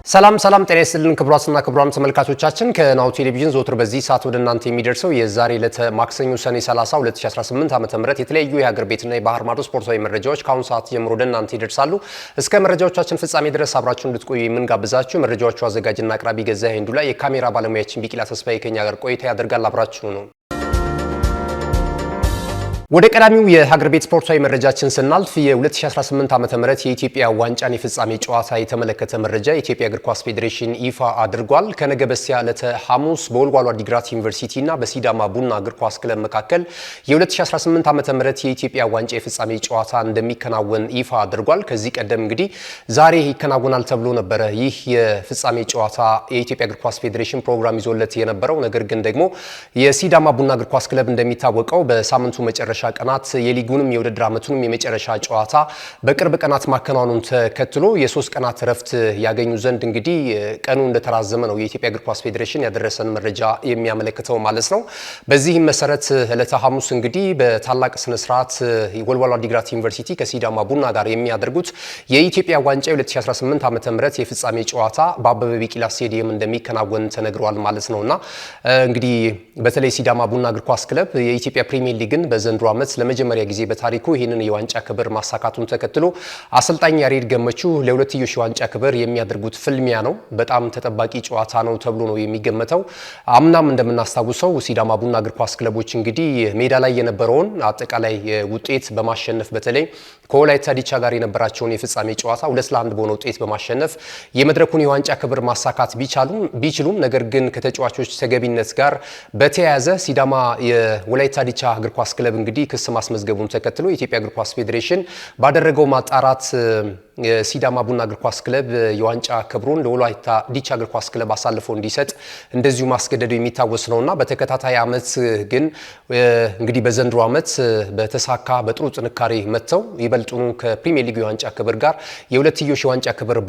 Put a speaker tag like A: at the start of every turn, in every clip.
A: ሰላም ጤና ይስጥልን ክቡራትና ክቡራን ተመልካቾቻችን ከናሁ ቴሌቪዥን ዘወትር በዚህ ሰዓት ወደ እናንተ የሚደርሰው የዛሬ ዕለት ማክሰኞ ሰኔ 30 2018 ዓ.ም የተለያዩ የሀገር ቤትና የባህር ማዶ ስፖርታዊ መረጃዎች ከአሁን ሰዓት ጀምሮ ወደ እናንተ ይደርሳሉ። እስከ መረጃዎቻችን ፍጻሜ ድረስ አብራችሁን እንድትቆዩ የምንጋብዛችሁ መረጃዎቹ አዘጋጅና አቅራቢ ገዛኸኝ ዱላ፣ የካሜራ ባለሙያችን ቢቂላ ተስፋዬ ከኛ ጋር ቆይታ ያደርጋል። አብራችሁ ነው። ወደ ቀዳሚው የሀገር ቤት ስፖርታዊ መረጃችን ስናልፍ የ2018 ዓ.ም የኢትዮጵያ ዋንጫን የፍጻሜ ጨዋታ የተመለከተ መረጃ የኢትዮጵያ እግር ኳስ ፌዴሬሽን ይፋ አድርጓል። ከነገ በስቲያ ዕለተ ሐሙስ በወልዋሎ ዓዲግራት ዩኒቨርሲቲና በሲዳማ ቡና እግር ኳስ ክለብ መካከል የ2018 ዓ.ም የኢትዮጵያ ዋንጫ የፍጻሜ ጨዋታ እንደሚከናወን ይፋ አድርጓል። ከዚህ ቀደም እንግዲህ ዛሬ ይከናወናል ተብሎ ነበረ ይህ የፍጻሜ ጨዋታ የኢትዮጵያ እግር ኳስ ፌዴሬሽን ፕሮግራም ይዞለት የነበረው። ነገር ግን ደግሞ የሲዳማ ቡና እግር ኳስ ክለብ እንደሚታወቀው በሳምንቱ መጨረሻ ቀናት የሊጉንም የውድድር ዓመቱንም የመጨረሻ ጨዋታ በቅርብ ቀናት ማከናወኑን ተከትሎ የሶስት ቀናት ረፍት ያገኙ ዘንድ እንግዲህ ቀኑ እንደተራዘመ ነው የኢትዮጵያ እግር ኳስ ፌዴሬሽን ያደረሰን መረጃ የሚያመለክተው ማለት ነው። በዚህም መሰረት ዕለተ ሐሙስ እንግዲህ በታላቅ ስነ ስርዓት ወልዋሎ ዓዲግራት ዩኒቨርሲቲ ከሲዳማ ቡና ጋር የሚያደርጉት የኢትዮጵያ ዋንጫ 2018 ዓ.ም የፍጻሜ ጨዋታ በአበበ ቢቂላ ስቴዲየም እንደሚከናወን ተነግሯል ማለት ነውና እንግዲህ በተለይ ሲዳማ ቡና እግር ኳስ ክለብ የኢትዮጵያ ፕሪሚየር ሊግን በዘንድሮ ዓመት ለመጀመሪያ ጊዜ በታሪኩ ይህንን የዋንጫ ክብር ማሳካቱን ተከትሎ አሰልጣኝ ያሬድ ገመቹ ለሁለትዮሽ የዋንጫ ክብር የሚያደርጉት ፍልሚያ ነው። በጣም ተጠባቂ ጨዋታ ነው ተብሎ ነው የሚገመተው። አምናም እንደምናስታውሰው ሲዳማ ቡና እግር ኳስ ክለቦች እንግዲህ ሜዳ ላይ የነበረውን አጠቃላይ ውጤት በማሸነፍ በተለይ ከወላይታ ዲቻ ጋር የነበራቸውን የፍጻሜ ጨዋታ 2-1 በሆነ ውጤት በማሸነፍ የመድረኩን የዋንጫ ክብር ማሳካት ቢችሉም ነገር ግን ከተጫዋቾች ተገቢነት ጋር በተያያዘ ሲዳማ የወላይታ ዲቻ እግር ኳስ ክለብ እንግዲህ ክስ ማስመዝገቡን ተከትሎ የኢትዮጵያ እግር ኳስ ፌዴሬሽን ባደረገው ማጣራት የሲዳማ ቡና እግር ኳስ ክለብ የዋንጫ ክብሩን ለወላይታ ዲቻ እግር ኳስ ክለብ አሳልፎ እንዲሰጥ እንደዚሁ ማስገደዱ የሚታወስ ነውና በተከታታይ ዓመት ግን እንግዲህ በዘንድሮ ዓመት በተሳካ በጥሩ ጥንካሬ መጥተው ይበልጡኑ ከፕሪሚየር ሊግ የዋንጫ ክብር ጋር የሁለትዮሽ የዋንጫ ክብር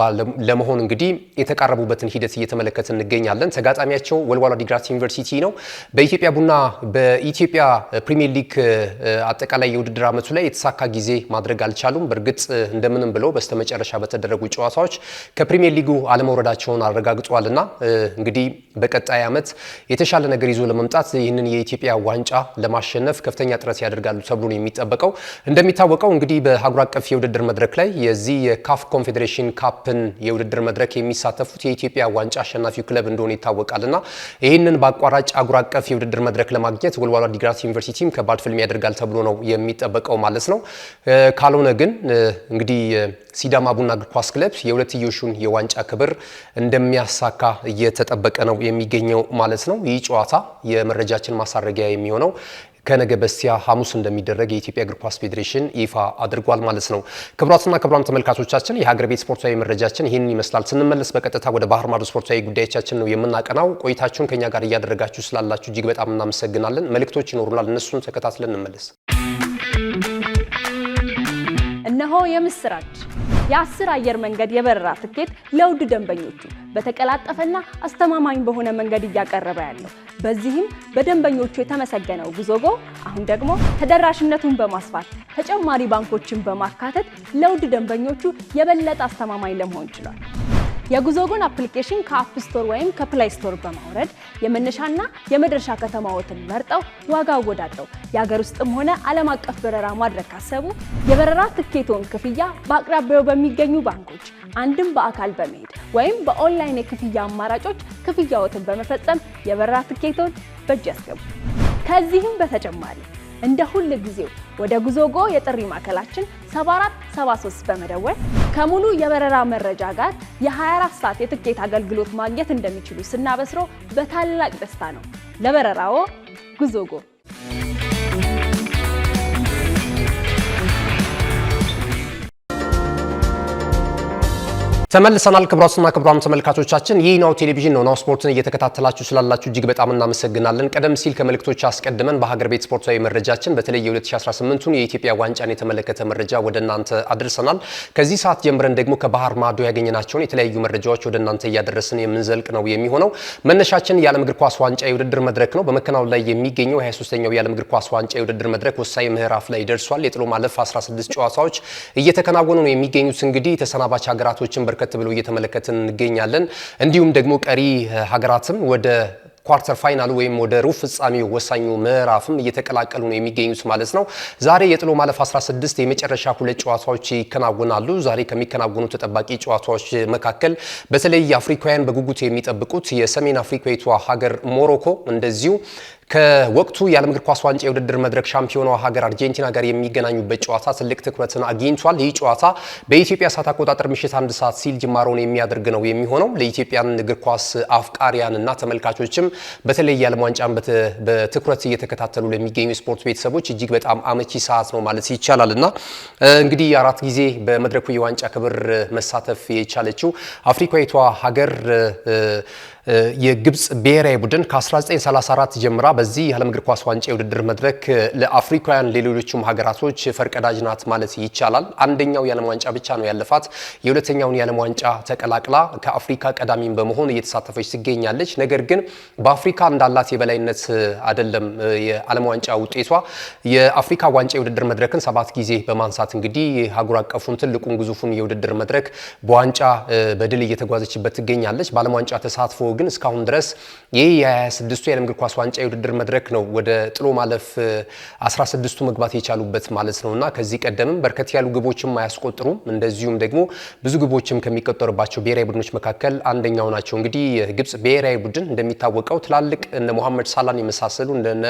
A: ለመሆን እንግዲህ የተቃረቡበትን ሂደት እየተመለከትን እንገኛለን። ተጋጣሚያቸው ወልዋሎ ዓዲግራት ዩኒቨርሲቲ ነው። በኢትዮጵያ ቡና በኢትዮጵያ ፕሪሚየር ሊግ አጠቃላይ የውድድር ዓመቱ ላይ የተሳካ ጊዜ ማድረግ አልቻሉም። በእርግጥ እንደምንም ብለው መጨረሻ በተደረጉ ጨዋታዎች ከፕሪሚየር ሊጉ አለመውረዳቸውን አረጋግጧልና እንግዲህ በቀጣይ ዓመት የተሻለ ነገር ይዞ ለመምጣት ይህንን የኢትዮጵያ ዋንጫ ለማሸነፍ ከፍተኛ ጥረት ያደርጋሉ ተብሎ ነው የሚጠበቀው። እንደሚታወቀው እንግዲህ በአህጉር አቀፍ የውድድር መድረክ ላይ የዚህ የካፍ ኮንፌዴሬሽን ካፕን የውድድር መድረክ የሚሳተፉት የኢትዮጵያ ዋንጫ አሸናፊው ክለብ እንደሆነ ይታወቃልና ይህንን በአቋራጭ አህጉር አቀፍ የውድድር መድረክ ለማግኘት ወልዋሎ ዓዲግራት ዩኒቨርሲቲም ከባድ ፍልሚያ ያደርጋል ተብሎ ነው የሚጠበቀው ማለት ነው። ካልሆነ ግን እንግዲህ ሲዳማ ቡና እግር ኳስ ክለብ የሁለትዮሹን የዋንጫ ክብር እንደሚያሳካ እየተጠበቀ ነው የሚገኘው ማለት ነው። ይህ ጨዋታ የመረጃችን ማሳረጊያ የሚሆነው ከነገ በስቲያ ሐሙስ እንደሚደረግ የኢትዮጵያ እግር ኳስ ፌዴሬሽን ይፋ አድርጓል ማለት ነው። ክቡራትና ክቡራን ተመልካቾቻችን የሀገር ቤት ስፖርታዊ መረጃችን ይህንን ይመስላል። ስንመለስ በቀጥታ ወደ ባህር ማዶ ስፖርታዊ ጉዳዮቻችን ነው የምናቀናው። ቆይታችሁን ከኛ ጋር እያደረጋችሁ ስላላችሁ እጅግ በጣም እናመሰግናለን። መልእክቶች ይኖሩናል፣ እነሱን ተከታትለን እንመለስ።
B: እነሆ የምስራች የ10 አየር መንገድ የበረራ ትኬት ለውድ ደንበኞቹ በተቀላጠፈና አስተማማኝ በሆነ መንገድ እያቀረበ ያለው። በዚህም በደንበኞቹ የተመሰገነው ጉዞጎ አሁን ደግሞ ተደራሽነቱን በማስፋት ተጨማሪ ባንኮችን በማካተት ለውድ ደንበኞቹ የበለጠ አስተማማኝ ለመሆን ችሏል። የጉዞጎን አፕሊኬሽን ከአፕ ስቶር ወይም ከፕላይ ስቶር በማውረድ የመነሻና የመድረሻ ከተማዎትን መርጠው ዋጋ አወዳድረው የሀገር ውስጥም ሆነ ዓለም አቀፍ በረራ ማድረግ ካሰቡ የበረራ ትኬቶን ክፍያ በአቅራቢያው በሚገኙ ባንኮች አንድም በአካል በመሄድ ወይም በኦንላይን የክፍያ አማራጮች ክፍያዎትን በመፈጸም የበረራ ትኬቶን በእጅ ያስገቡ። ከዚህም በተጨማሪ እንደ ሁሉ ጊዜው ወደ ጉዞጎ የጥሪ ማዕከላችን 7473 በመደወል ከሙሉ የበረራ መረጃ ጋር የ24 ሰዓት የትኬት አገልግሎት ማግኘት እንደሚችሉ ስናበስሮ በታላቅ ደስታ ነው። ለበረራዎ ጉዞጎ።
A: ተመልሰናል። ክቡራትና ክቡራን ተመልካቾቻችን ይህ ናሁ ቴሌቪዥን ነው። ናሁ ስፖርትን እየተከታተላችሁ ስላላችሁ እጅግ በጣም እናመሰግናለን። ቀደም ሲል ከመልእክቶች አስቀድመን በሀገር ቤት ስፖርታዊ መረጃችን በተለይ የ2018ቱን የኢትዮጵያ ዋንጫን የተመለከተ መረጃ ወደ እናንተ አድርሰናል። ከዚህ ሰዓት ጀምረን ደግሞ ከባህር ማዶ ያገኘናቸውን የተለያዩ መረጃዎች ወደ እናንተ እያደረስን የምንዘልቅ ነው የሚሆነው። መነሻችን የዓለም እግር ኳስ ዋንጫ የውድድር መድረክ ነው። በመከናወን ላይ የሚገኘው 23ኛው የዓለም እግር ኳስ ዋንጫ የውድድር መድረክ ወሳኝ ምዕራፍ ላይ ደርሷል። የጥሎ ማለፍ 16 ጨዋታዎች እየተከናወኑ ነው የሚገኙት። እንግዲህ ተሰናባች ሀገራቶችን በርከት ብለው እየተመለከትን እንገኛለን። እንዲሁም ደግሞ ቀሪ ሀገራትም ወደ ኳርተር ፋይናሉ ወይም ወደ ሩብ ፍጻሜው ወሳኙ ምዕራፍም እየተቀላቀሉ ነው የሚገኙት ማለት ነው። ዛሬ የጥሎ ማለፍ 16 የመጨረሻ ሁለት ጨዋታዎች ይከናወናሉ። ዛሬ ከሚከናወኑ ተጠባቂ ጨዋታዎች መካከል በተለይ አፍሪካውያን በጉጉት የሚጠብቁት የሰሜን አፍሪካዊቷ ሀገር ሞሮኮ እንደዚሁ ከወቅቱ የዓለም እግር ኳስ ዋንጫ የውድድር መድረክ ሻምፒዮናዋ ሀገር አርጀንቲና ጋር የሚገናኙበት ጨዋታ ትልቅ ትኩረትን አግኝቷል። ይህ ጨዋታ በኢትዮጵያ ሰዓት አቆጣጠር ምሽት 1 ሰዓት ሲል ጅማሮን የሚያደርግ ነው የሚሆነው። ለኢትዮጵያን እግር ኳስ አፍቃሪያንና ተመልካቾችም በተለይ የዓለም ዋንጫን በትኩረት እየተከታተሉ ለሚገኙ ስፖርት ቤተሰቦች እጅግ በጣም አመቺ ሰዓት ነው ማለት ይቻላልና እንግዲህ 4 ጊዜ በመድረኩ የዋንጫ ክብር መሳተፍ የቻለችው አፍሪካዊቷ ሀገር የግብጽ ብሔራዊ ቡድን ከ1934 ጀምራ በዚህ የዓለም እግር ኳስ ዋንጫ የውድድር መድረክ ለአፍሪካውያን ሌሎችም ሀገራቶች ፈርቀዳጅ ናት ማለት ይቻላል። አንደኛው የዓለም ዋንጫ ብቻ ነው ያለፋት። የሁለተኛውን የዓለም ዋንጫ ተቀላቅላ ከአፍሪካ ቀዳሚን በመሆን እየተሳተፈች ትገኛለች። ነገር ግን በአፍሪካ እንዳላት የበላይነት አይደለም የዓለም ዋንጫ ውጤቷ። የአፍሪካ ዋንጫ የውድድር መድረክን 7 ጊዜ በማንሳት እንግዲህ ሀገር አቀፉን ትልቁን ግዙፉን የውድድር መድረክ በዋንጫ በድል እየተጓዘችበት ትገኛለች። በዓለም ዋንጫ ተሳትፎ ግን እስካሁን ድረስ ይህ የ26ቱ የዓለም እግር ኳስ ዋንጫ የውድድር መድረክ ነው ወደ ጥሎ ማለፍ 16ቱ መግባት የቻሉበት ማለት ነውና ከዚህ ቀደምም በርከት ያሉ ግቦችም አያስቆጥሩም። እንደዚሁም ደግሞ ብዙ ግቦችም ከሚቆጠሩባቸው ብሔራዊ ቡድኖች መካከል አንደኛው ናቸው። እንግዲህ የግብጽ ብሔራዊ ቡድን እንደሚታወቀው ትላልቅ እነ መሐመድ ሳላን የመሳሰሉ እንደነ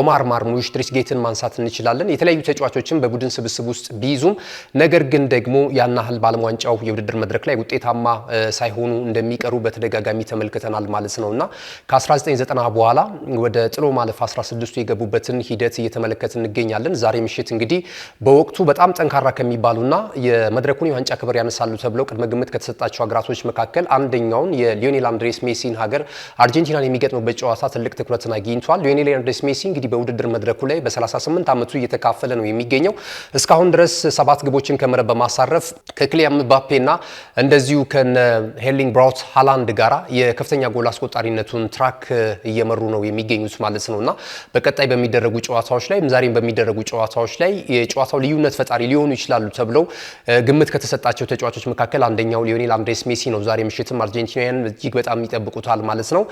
A: ኦማር ማርሙሽ፣ ትሪስ ጌትን ማንሳት እንችላለን። የተለያዩ ተጫዋቾችም በቡድን ስብስብ ውስጥ ቢይዙም ነገር ግን ደግሞ ያናህል በዓለም ዋንጫው የውድድር መድረክ ላይ ውጤታማ ሳይሆኑ እንደሚቀሩ በተደጋጋሚ ተመልክተናል ማለት ነውና ከ1990 በኋላ ወደ ጥሎ ማለፍ 16ቱ የገቡበትን ሂደት እየተመለከትን እንገኛለን። ዛሬ ምሽት እንግዲህ በወቅቱ በጣም ጠንካራ ከሚባሉና የመድረኩን የዋንጫ ክብር ያነሳሉ ተብለው ቅድመ ግምት ከተሰጣቸው ሀገራቶች መካከል አንደኛውን የሊዮኔል አንድሬስ ሜሲን ሀገር አርጀንቲናን የሚገጥሙበት ጨዋታ ትልቅ ትኩረትን አግኝቷል። ሊዮኔል አንድሬስ ሜሲ እንግዲህ በውድድር መድረኩ ላይ በ38 ዓመቱ እየተካፈለ ነው የሚገኘው። እስካሁን ድረስ 7 ግቦችን ከመረብ በማሳረፍ ከክሊያን ምባፔና እንደዚሁ ከነ ሄርሊንግ ብራውት ሃላንድ ጋራ የከፍተኛ ጎል አስቆጣሪነቱን ትራክ እየመሩ ነው የሚገኙት ማለት ነውና በቀጣይ በሚደረጉ ጨዋታዎች ላይ ዛሬም በሚደረጉ ጨዋታዎች ላይ የጨዋታው ልዩነት ፈጣሪ ሊሆኑ ይችላሉ ተብለው ግምት ከተሰጣቸው ተጫዋቾች መካከል አንደኛው ሊዮኔል አንድሬስ ሜሲ ነው። ዛሬ ምሽትም አርጀንቲናውያን እጅግ በጣም ይጠብቁታል ማለት ነው።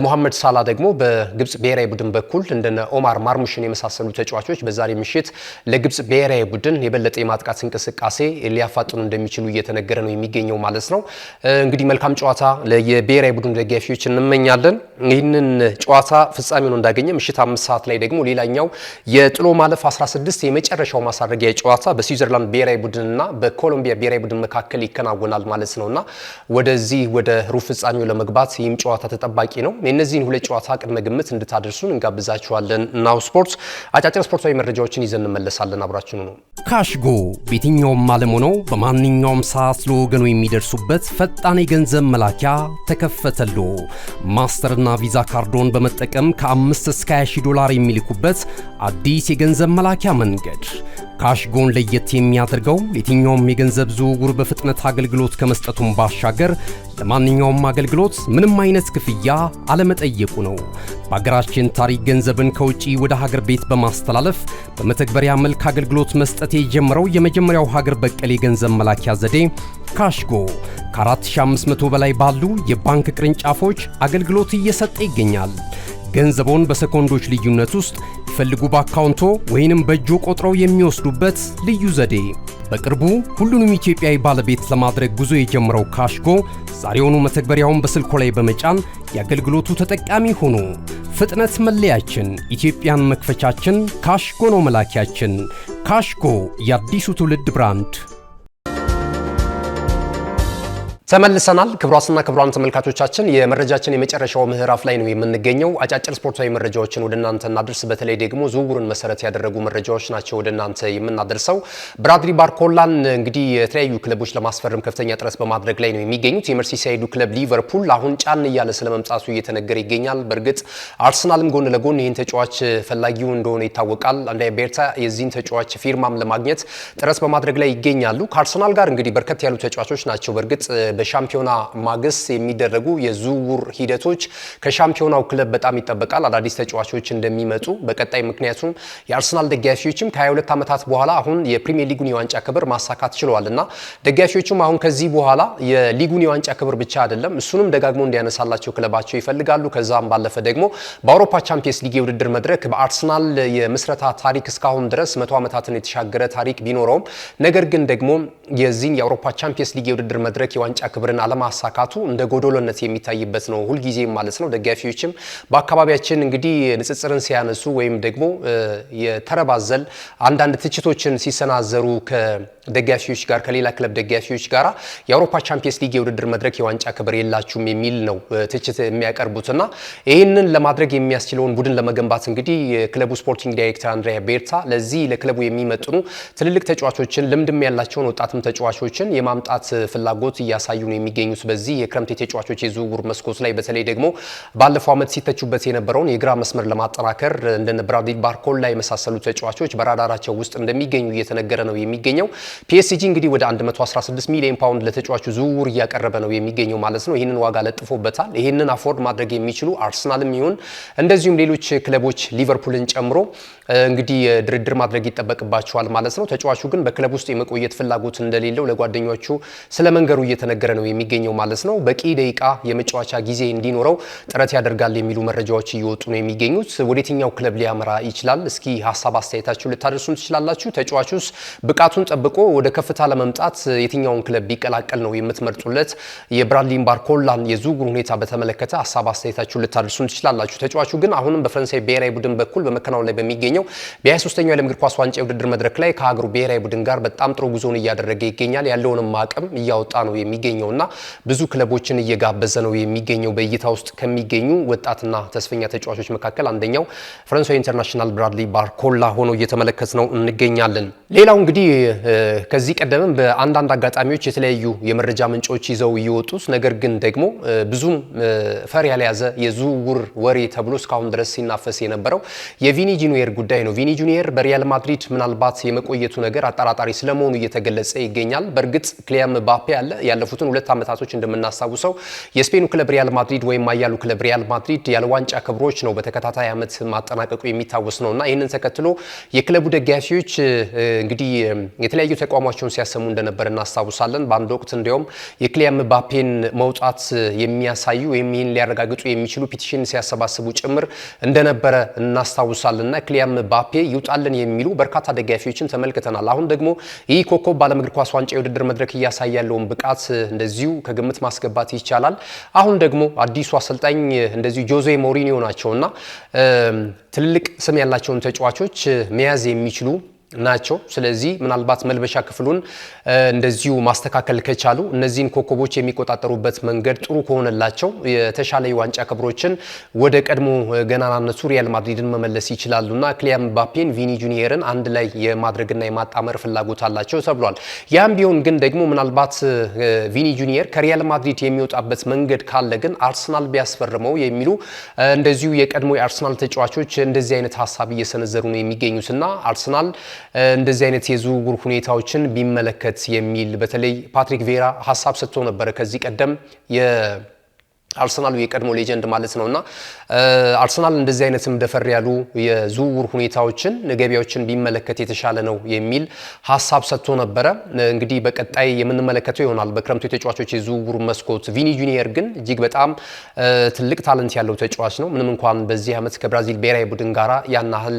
A: መሐመድ ሳላ ደግሞ በግብጽ ብሔራዊ ቡድን በኩል እንደነ ኦማር ማርሙሽን የመሳሰሉ ተጫዋቾች በዛሬ ምሽት ለግብጽ ብሔራዊ ቡድን የበለጠ የማጥቃት እንቅስቃሴ ሊያፋጥኑ እንደሚችሉ እየተነገረ ነው የሚገኘው ማለት ነው። እንግዲህ መልካም ጨዋታ ለየብሔራዊ ቡድን ደጋፊዎች እንመኛለን። ይህንን ጨዋታ ፍጻሜውን እንዳገኘ ምሽት 5 ሰዓት ላይ ደግሞ ሌላኛው የጥሎ ማለፍ 16 የመጨረሻው ማሳረጊያ ጨዋታ በስዊዘርላንድ ብሔራዊ ቡድንና በኮሎምቢያ ብሔራዊ ቡድን መካከል ይከናወናል ማለት ነውና ወደዚህ ወደ ሩብ ፍጻሜው ለመግባት ይህም ጨዋታ ተጠባቂ ነው። እነዚህን ሁለት ጨዋታ ቅድመ ግምት እንድታደርሱን እንጋብዛችኋለን። ናሁ ስፖርት አጫጭር ስፖርታዊ መረጃዎችን ይዘን እንመለሳለን። አብራችኑ ነው።
C: ካሽጎ በየትኛውም ዓለም ሆነው በማንኛውም ሰዓት ለወገኑ የሚደርሱበት ፈጣን የገንዘብ መላኪያ ተከፈተሉ። ማስተርና ቪዛ ካርዶን በመጠቀም ከ5 እስከ 20 ዶላር የሚልኩበት አዲስ የገንዘብ መላኪያ መንገድ። ካሽጎን ለየት የሚያደርገው የትኛውም የገንዘብ ዝውውር በፍጥነት አገልግሎት ከመስጠቱም ባሻገር ለማንኛውም አገልግሎት ምንም አይነት ክፍያ አለመጠየቁ ነው። በሀገራችን ታሪክ ገንዘብን ከውጪ ወደ ሀገር ቤት በማስተላለፍ በመተግበሪያ መልክ አገልግሎት መስጠት የጀመረው የመጀመሪያው ሀገር በቀል የገንዘብ መላኪያ ዘዴ ካሽጎ ከ4500 በላይ ባሉ የባንክ ቅርንጫፎች አገልግሎት እየሰጠ ይገኛል። ገንዘቦን በሰኮንዶች ልዩነት ውስጥ ይፈልጉ በአካውንቶ ወይንም በእጆ ቆጥረው የሚወስዱበት ልዩ ዘዴ። በቅርቡ ሁሉንም ኢትዮጵያዊ ባለቤት ለማድረግ ጉዞ የጀመረው ካሽጎ ዛሬውኑ መተግበሪያውን በስልኮ ላይ በመጫን የአገልግሎቱ ተጠቃሚ ሆኑ። ፍጥነት መለያችን፣ ኢትዮጵያን መክፈቻችን፣ ካሽጎ ነው መላኪያችን። ካሽጎ የአዲሱ ትውልድ ብራንድ።
A: ተመልሰናል። ክቡራትና ክቡራን ተመልካቾቻችን የመረጃችን የመጨረሻው ምዕራፍ ላይ ነው የምንገኘው። አጫጭር ስፖርታዊ መረጃዎችን ወደ እናንተ እናደርስ። በተለይ ደግሞ ዝውውርን መሰረት ያደረጉ መረጃዎች ናቸው ወደ እናንተ የምናደርሰው። ብራድሊ ባርኮላን እንግዲህ የተለያዩ ክለቦች ለማስፈረም ከፍተኛ ጥረት በማድረግ ላይ ነው የሚገኙት። የመርሲሳይዱ ክለብ ሊቨርፑል አሁን ጫን እያለ ስለመምጣቱ እየተነገረ ይገኛል። በእርግጥ አርሰናልም ጎን ለጎን ይህን ተጫዋች ፈላጊው እንደሆነ ይታወቃል። አንዳይ ቤርታ የዚህን ተጫዋች ፊርማም ለማግኘት ጥረት በማድረግ ላይ ይገኛሉ። ከአርሰናል ጋር እንግዲህ በርከት ያሉ ተጫዋቾች ናቸው በእርግጥ በሻምፒዮና ማግስት የሚደረጉ የዝውውር ሂደቶች ከሻምፒዮናው ክለብ በጣም ይጠበቃል አዳዲስ ተጫዋቾች እንደሚመጡ በቀጣይ ምክንያቱም የአርሰናል ደጋፊዎችም ከ22 ዓመታት በኋላ አሁን የፕሪሚየር ሊጉን የዋንጫ ክብር ማሳካት ችለዋልና ደጋፊዎችም አሁን ከዚህ በኋላ የሊጉን የዋንጫ ክብር ብቻ አይደለም እሱንም ደጋግሞ እንዲያነሳላቸው ክለባቸው ይፈልጋሉ ከዛም ባለፈ ደግሞ በአውሮፓ ቻምፒየንስ ሊግ የውድድር መድረክ በአርሰናል የምስረታ ታሪክ እስካሁን ድረስ 100 ዓመታትን የተሻገረ ታሪክ ቢኖረውም ነገር ግን ደግሞ የዚህን የአውሮፓ ቻምፒየንስ ሊግ የውድድር መድረክ የዋንጫ ክብርን አለማሳካቱ እንደ ጎዶሎነት የሚታይበት ነው ሁልጊዜም ማለት ነው ደጋፊዎችም በአካባቢያችን እንግዲህ ንጽጽርን ሲያነሱ ወይም ደግሞ የተረባዘል አንዳንድ ትችቶችን ሲሰናዘሩ ከደጋፊዎች ጋር ከሌላ ክለብ ደጋፊዎች ጋር የአውሮፓ ቻምፒየንስ ሊግ የውድድር መድረክ የዋንጫ ክብር የላችሁም የሚል ነው ትችት የሚያቀርቡትና ይህንን ለማድረግ የሚያስችለውን ቡድን ለመገንባት እንግዲህ የክለቡ ስፖርቲንግ ዳይሬክተር አንድሪያ ቤርታ ለዚህ ለክለቡ የሚመጥኑ ትልልቅ ተጫዋቾችን ልምድም ያላቸውን ወጣትም ተጫዋቾችን የማምጣት ፍላጎት እያሳዩ ነው የሚገኙት በዚህ የክረምት ተጫዋቾች የዝውውር መስኮት ላይ በተለይ ደግሞ ባለፈው ዓመት ሲተቹበት የነበረውን የግራ መስመር ለማጠናከር እንደነ ብራድሊ ባርኮላ የመሳሰሉ ተጫዋቾች በራዳራቸው ውስጥ እንደሚገኙ እየተነገረ ነው የሚገኘው ፒኤስጂ እንግዲህ ወደ 116 ሚሊዮን ፓውንድ ለተጫዋቹ ዝውውር እያቀረበ ነው የሚገኘው ማለት ነው ይህንን ዋጋ ለጥፎበታል ይህንን አፎርድ ማድረግ የሚችሉ አርሰናልም ይሁን እንደዚሁም ሌሎች ክለቦች ሊቨርፑልን ጨምሮ እንግዲህ ድርድር ማድረግ ይጠበቅባቸዋል ማለት ነው ተጫዋቹ ግን በክለብ ውስጥ የመቆየት ፍላጎት እንደሌለው ለጓደኞቹ ስለመንገሩ እየተነገረ ነው የሚገኘው ማለት ነው በቂ ደቂቃ የመጫወቻ ጊዜ እንዲኖረው ጥረት ያደርጋል የሚሉ መረጃዎች እየወጡ ነው የሚገኙት ወደየትኛው ክለብ ሊያመራ ይችላል እስኪ ሐሳብ አስተያየታችሁ ልታደርሱን ትችላላችሁ ተጫዋቹስ ብቃቱን ጠብቆ ወደ ከፍታ ለመምጣት የትኛውን ክለብ ቢቀላቀል ነው የምትመርጡለት የብራድሊ ባርኮላን የዝውውር ሁኔታ በተመለከተ ሐሳብ አስተያየታችሁ ልታደርሱን ትችላላችሁ ተጫዋቹ ግን አሁንም በፈረንሳይ ብሔራዊ ቡድን በኩል በመከናወን ላይ በሚገኘው በ23ኛው የዓለም እግር ኳስ ዋንጫ የውድድር መድረክ ላይ ከሀገሩ ብሔራዊ ቡድን ጋር በጣም ጥሩ ጉዞን እያደረገ ይገኛል ያለውንም አቅም እያወጣ ነው የሚገኘውና ብዙ ክለቦችን እየጋበዘ ነው የሚገኘው በእይታ ውስጥ ከሚገኙ ወጣትና ተስፈኛ ተጫዋቾች መካከል አንደኛው ፈረንሳዊ ኢንተርናሽናል ብራድሊ ባርኮላ ሆኖ እየተመለከት ነው እንገኛለን ሌላው እንግዲህ ከዚህ ቀደም በአንዳንድ አጋጣሚዎች የተለያዩ የመረጃ ምንጮች ይዘው እየወጡት ነገር ግን ደግሞ ብዙም ፈር ያልያዘ የዝውውር ወሬ ተብሎ እስካሁን ድረስ ሲናፈስ የነበረው የቪኒ ጁኒየር ጉዳይ ነው ቪኒ ጁኒየር በሪያል ማድሪድ ምናልባት የመቆየቱ ነገር አጠራጣሪ ስለመሆኑ እየተገለጸ ይገኛል በእርግጥ ክሊያን ምባፔ አለ ያለፉትን 2 ዓመታቶች እንደምናስታውሰው የስፔኑ ክለብ ሪያል ማድሪድ ወይም ማያሉ ክለብ ሪያል ማድሪድ ያለ ዋንጫ ክብሮች ነው በተከታታይ ዓመት ማጠናቀቁ የሚታወስ ነውና ይህንን ተከትሎ የክለቡ ደጋፊዎች እንግዲህ የተለያዩ ተቋማቸውን ሲያሰሙ እንደነበር እናስታውሳለን በአንድ ወቅት እንዲያውም የክሊያን ምባፔን መውጣት የሚያሳዩ ወይም ይህን ሊያረጋግጡ የሚችሉ ፒቲሽን ሲያሰባስቡ ጭምር እንደነበረ እናስታውሳለንና ክሊያን ምባፔ ይውጣልን የሚሉ በርካታ ደጋፊዎችን ተመልክተናል አሁን ደግሞ ይህ ኮከብ በዓለም እግር ኳስ ዋንጫ የውድድር መድረክ እያሳየ ያለውን ብቃት እንደዚሁ ከግምት ማስገባት ይቻላል አሁን ደግሞ አዲሱ አሰልጣኝ እንደዚሁ ጆዜ ሞሪኒዮ ናቸውና ትልልቅ ስም ያላቸውን ተጫዋቾች መያዝ የሚችሉ ናቸው ስለዚህ ምናልባት መልበሻ ክፍሉን እንደዚሁ ማስተካከል ከቻሉ እነዚህን ኮከቦች የሚቆጣጠሩበት መንገድ ጥሩ ከሆነላቸው የተሻለ የዋንጫ ክብሮችን ወደ ቀድሞ ገናናነቱ ሪያል ማድሪድን መመለስ ይችላሉና ክሊያን ምባፔን ቪኒ ጁኒየርን አንድ ላይ የማድረግና የማጣመር ፍላጎት አላቸው ተብሏል ያም ቢሆን ግን ደግሞ ምናልባት ቪኒ ጁኒየር ከሪያል ማድሪድ የሚወጣበት መንገድ ካለ ግን አርሰናል ቢያስፈርመው የሚሉ እንደዚሁ የቀድሞ የአርሰናል ተጫዋቾች እንደዚህ አይነት ሐሳብ እየሰነዘሩ ነው የሚገኙትና አርሰናል እንደዚህ አይነት የዝውውር ሁኔታዎችን ቢመለከት የሚል በተለይ ፓትሪክ ቬራ ሐሳብ ሰጥቶ ነበር ከዚህ ቀደም አርሰናል የቀድሞ ሌጀንድ ማለት ነውና አርሰናል እንደዚህ አይነትም ደፈር ያሉ የዝውውር ሁኔታዎችን ገበያዎችን ቢመለከት የተሻለ ነው የሚል ሐሳብ ሰጥቶ ነበር እንግዲህ በቀጣይ የምንመለከተው ይሆናል በክረምቱ የተጫዋቾች የዝውውር መስኮት ቪኒ ጁኒየር ግን እጅግ በጣም ትልቅ ታለንት ያለው ተጫዋች ነው ምንም እንኳን በዚህ ዓመት ከብራዚል ብሔራዊ ቡድን ጋራ ያናህል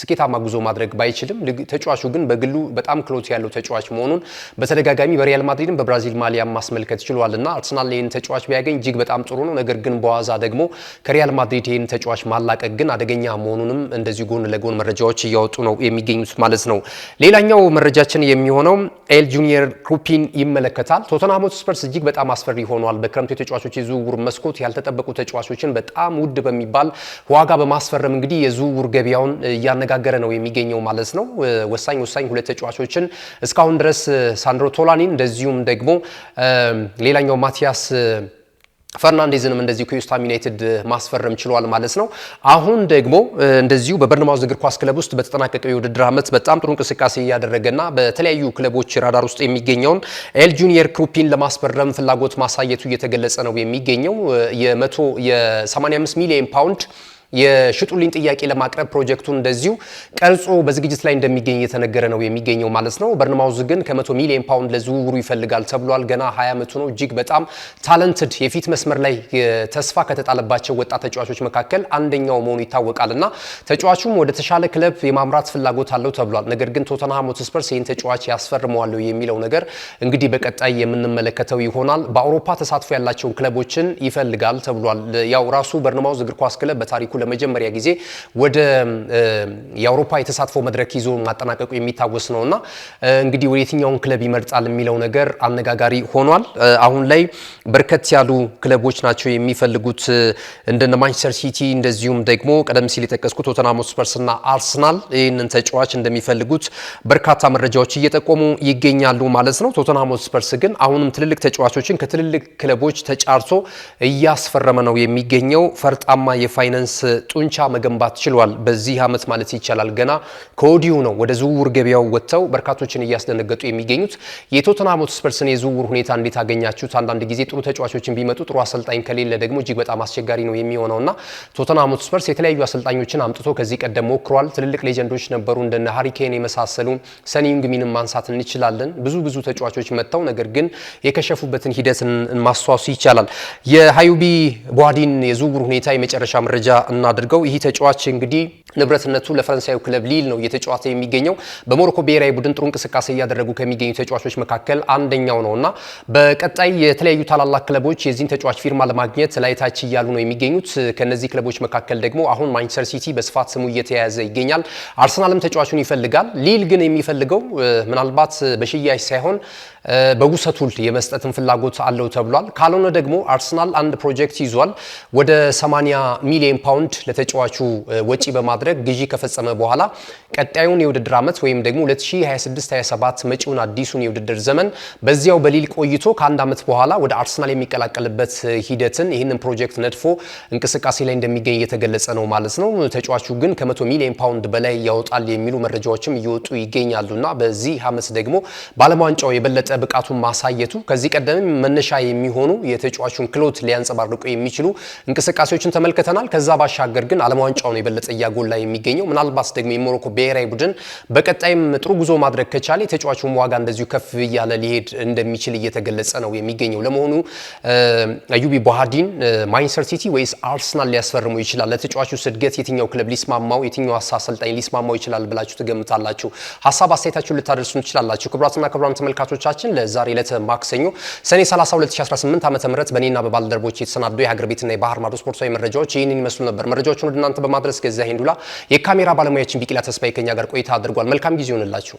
A: ስኬታማ ጉዞ ማድረግ ባይችልም ተጫዋቹ ግን በግሉ በጣም ክሎት ያለው ተጫዋች መሆኑን በተደጋጋሚ በሪያል ማድሪድም በብራዚል ማሊያ ማስመልከት ችሏልና አርሰናል ይህን ተጫዋች ቢያገኝ እጅግ በጣም ጥሩ ነው ነገር ግን በዋዛ ደግሞ ከሪያል ማድሪድ ይህን ተጫዋች ማላቀቅ ግን አደገኛ መሆኑንም እንደዚህ ጎን ለጎን መረጃዎች እያወጡ ነው የሚገኙት ማለት ነው ሌላኛው መረጃችን የሚሆነው ኤል ጁኒየር ክሩፒን ይመለከታል ቶተንሃም ሆትስፐርስ እጅግ በጣም አስፈሪ ሆኗል በክረምቱ የተጫዋቾች የዝውውር መስኮት ያልተጠበቁ ተጫዋቾችን በጣም ውድ በሚባል ዋጋ በማስፈረም እንግዲህ የዝውውር ገበያውን እያነጋገረ ነው የሚገኘው ማለት ነው ወሳኝ ሁለት ተጫዋቾችን እስካሁን ድረስ ሳንድሮ ቶላኒን እንደዚሁም ደግሞ ሌላኛው ማቲያስ ፈርናንዴዝንም እንደዚሁ ከዌስትሃም ዩናይትድ ማስፈረም ችሏል ማለት ነው። አሁን ደግሞ እንደዚሁ በበርንማውዝ እግር ኳስ ክለብ ውስጥ በተጠናቀቀው የውድድር ዓመት በጣም ጥሩ እንቅስቃሴ እያደረገና በተለያዩ ክለቦች ራዳር ውስጥ የሚገኘውን ኤል ጁኒየር ክሩፒን ለማስፈረም ፍላጎት ማሳየቱ እየተገለጸ ነው የሚገኘው። የ85 ሚሊዮን ፓውንድ የሽጡልኝ ጥያቄ ለማቅረብ ፕሮጀክቱን እንደዚሁ ቀርጾ በዝግጅት ላይ እንደሚገኝ እየተነገረ ነው የሚገኘው ማለት ነው። በርንማውዝ ግን ከ100 ሚሊዮን ፓውንድ ለዝውውሩ ይፈልጋል ተብሏል። ገና 20 ዓመቱ ነው። እጅግ በጣም ታለንትድ የፊት መስመር ላይ ተስፋ ከተጣለባቸው ወጣት ተጫዋቾች መካከል አንደኛው መሆኑ ይታወቃልና ተጫዋቹም ወደ ተሻለ ክለብ የማምራት ፍላጎት አለው ተብሏል። ነገር ግን ቶተንሃም ሆትስፐርስ ይህን ተጫዋች ያስፈርመዋል የሚለው ነገር እንግዲህ በቀጣይ የምንመለከተው ይሆናል። በአውሮፓ ተሳትፎ ያላቸውን ክለቦችን ይፈልጋል ተብሏል። ያው ራሱ በርንማውዝ እግር ኳስ ክለብ በታሪኩ ለመጀመሪያ ጊዜ ወደ የአውሮፓ የተሳትፎ መድረክ ይዞ ማጠናቀቁ የሚታወስ ነውና እንግዲህ ወደ የትኛውን ክለብ ይመርጣል የሚለው ነገር አነጋጋሪ ሆኗል። አሁን ላይ በርከት ያሉ ክለቦች ናቸው የሚፈልጉት እንደነ ማንቸስተር ሲቲ እንደዚሁም ደግሞ ቀደም ሲል የጠቀስኩት ቶተንሃም ሆትስፐርስና አርሰናል ይህንን ተጫዋች እንደሚፈልጉት በርካታ መረጃዎች እየጠቆሙ ይገኛሉ ማለት ነው። ቶተንሃም ሆትስፐርስ ግን አሁንም ትልልቅ ተጫዋቾችን ከትልልቅ ክለቦች ተጫርቶ እያስፈረመ ነው የሚገኘው። ፈርጣማ የፋይናንስ ጡንቻ መገንባት ችሏል በዚህ ዓመት ማለት ይቻላል። ገና ከወዲሁ ነው ወደ ዝውውር ገበያው ወጥተው በርካቶችን እያስደነገጡ የሚገኙት። የቶተንሃም ሆትስፐርስን የዝውውር ሁኔታ እንዴት አገኛችሁት? አንዳንድ ጊዜ ጥሩ ተጫዋቾችን ቢመጡ ጥሩ አሰልጣኝ ከሌለ ደግሞ እጅግ በጣም አስቸጋሪ ነው የሚሆነውና ቶተንሃም ሆትስፐርስ የተለያዩ አሰልጣኞችን አምጥቶ ከዚህ ቀደም ሞክሯል። ትልልቅ ሌጀንዶች ነበሩ እንደነ ሃሪ ኬን የመሳሰሉ ሰኒ ዩንግሚንን ማንሳት እንችላለን። ብዙ ተጫዋቾች መጥተው ነገር ግን የከሸፉበትን ሂደት ማስተዋወስ ይቻላል። የሃዩቢ ቦአዲን የዝውውር ሁኔታ የመጨረሻ መረጃ እናድርገው። ይህ ተጫዋች እንግዲህ ንብረትነቱ ለፈረንሳዩ ክለብ ሊል ነው እየተጫወተ የሚገኘው። በሞሮኮ ብሔራዊ ቡድን ጥሩ እንቅስቃሴ እያደረጉ ከሚገኙ ተጫዋቾች መካከል አንደኛው ነውና በቀጣይ የተለያዩ ታላላቅ ክለቦች የዚህን ተጫዋች ፊርማ ለማግኘት ላይታች እያሉ ነው የሚገኙት። ከነዚህ ክለቦች መካከል ደግሞ አሁን ማንቸስተር ሲቲ በስፋት ስሙ እየተያያዘ ይገኛል። አርሰናልም ተጫዋቹን ይፈልጋል። ሊል ግን የሚፈልገው ምናልባት በሽያጭ ሳይሆን በውሰቱል የመስጠትን ፍላጎት አለው ተብሏል። ካልሆነ ደግሞ አርሰናል አንድ ፕሮጀክት ይዟል። ወደ 80 ሚሊዮን ፓውንድ ለተጫዋቹ ወጪ በማድረግ ግዢ ከፈጸመ በኋላ ቀጣዩን የውድድር ዓመት ወይም ደግሞ 2026-27 መጪውን አዲሱን የውድድር ዘመን በዚያው በሊል ቆይቶ ከአንድ ዓመት በኋላ ወደ አርሰናል የሚቀላቀልበት ሂደትን ይህንን ፕሮጀክት ነድፎ እንቅስቃሴ ላይ እንደሚገኝ እየተገለጸ ነው ማለት ነው። ተጫዋቹ ግን ከ100 ሚሊዮን ፓውንድ በላይ ያወጣል የሚሉ መረጃዎችም እየወጡ ይገኛሉና በዚህ ዓመት ደግሞ ባለም ዋንጫው የበለጠ ብቃቱን ማሳየቱ ከዚህ ቀደም መነሻ የሚሆኑ የተጫዋቹን ክሎት ሊያንጸባርቁ የሚችሉ እንቅስቃሴዎችን ተመልክተናል። ከዛ ባሻገር ግን ዓለም ዋንጫውን የበለጠ እያጎላ የሚገኘው ምናልባት ደግሞ የሞሮኮ ብሔራዊ ቡድን በቀጣይም ጥሩ ጉዞ ማድረግ ከቻለ የተጫዋቹን ዋጋ እንደዚሁ ከፍ እያለ ሊሄድ እንደሚችል እየተገለጸ ነው የሚገኘው። ለመሆኑ አዩቢ ቦአዲን ማንቸስተር ሲቲ ወይስ አርሰናል ሊያስፈርመው ይችላል? ለተጫዋቹ ስድገት የትኛው ክለብ ሊስማማው፣ የትኛው አሰልጣኝ ሊስማማው ይችላል ብላችሁ ትገምታላችሁ? ሀሳብ አስተያየታችሁን ልታደርሱን ትችላላችሁ። ክቡራትና ክቡራን ተመልካቾቻችን ለዛሬ ዕለት ማክሰኞ ሰኔ 30 2018 ዓ.ም በእኔና በባልደረቦች የተሰናዱ የሀገር ቤትና የባህር ማዶ ስፖርታዊ መረጃዎች ይህንን ይመስሉ ነበር። መረጃዎቹን ወደ እናንተ በማድረስ ገዛ ሄንዱላ፣ የካሜራ ባለሙያችን ቢቂላ ተስፋዬ ከኛ ጋር ቆይታ አድርጓል። መልካም ጊዜ ይሁንላችሁ።